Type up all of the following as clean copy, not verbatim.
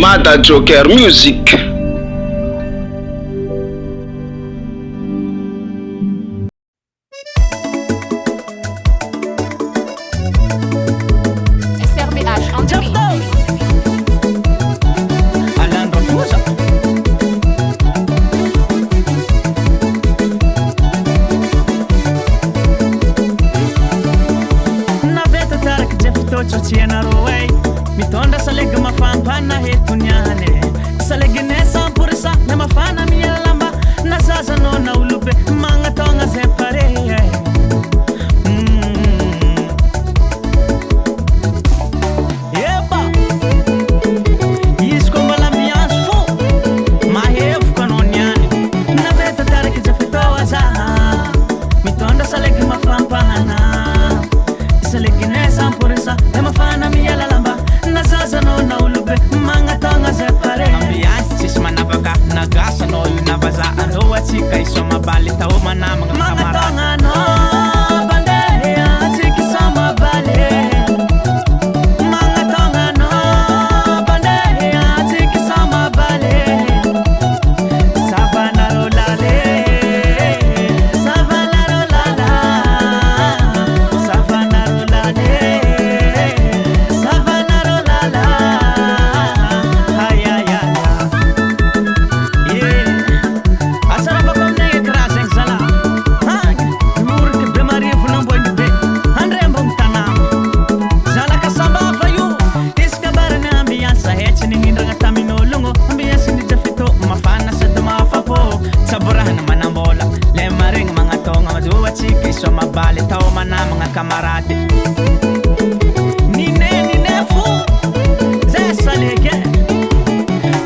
Mada Jocker Music. SRBH en direct. Nouveaute tarak JEF tocho tiena roe. Mitonda SALEGY mafampana hetuniane. SALEGY ne 100% ne mafana mielamba. Na sasa no na ulupe manga tonga separe. Yeba. Isko l'ambiance fou. Ma hef kanoniane. Nouveaute tarak JEF toaza. Mitonda SALEGY mafampana. SALEGY ne 100% ne mafana mielamba. Na sasa no na ulupe manga tonga separe. Ambiance chisma navaka nagasa no yunavaza ando atika isoma bali tao mana mga kamara. No bande atiki sama bali. Manga tonga no bande atiki sama bali. Savana rolale. Savana rolala. Savana rolale. Savana rolala. Ay ay ay. Yeah. Asarapa komne kraseng sala. Hang. Murid ke bemari funam boy be. Andre mbong tanam. Sala kasamba fayu. Iskabarana ambiance hechni ngindraga tamino lungo. Ambiance ni jafito mafana sa dumafapo. Saburahan manamola. Le maring mga tonga maduwa chiki so mabali tao mana mga kamarade. Nine fu. Zé SALEGY.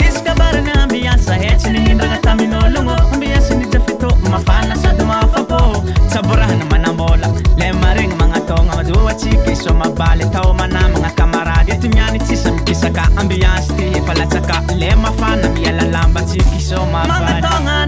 Iskabarana ambiance hechni ngindraga tamino lungo. Ambiance ni jafito mafana sa dumafapo. Saburahan manamola. Le maring mga tonga maduwa chiki so mabali tao mana mga kamarade. Tunyani tisam kisaka ambiance ti palatsaka. Le mafana miyalalamba chiki so mabali. Mga tonga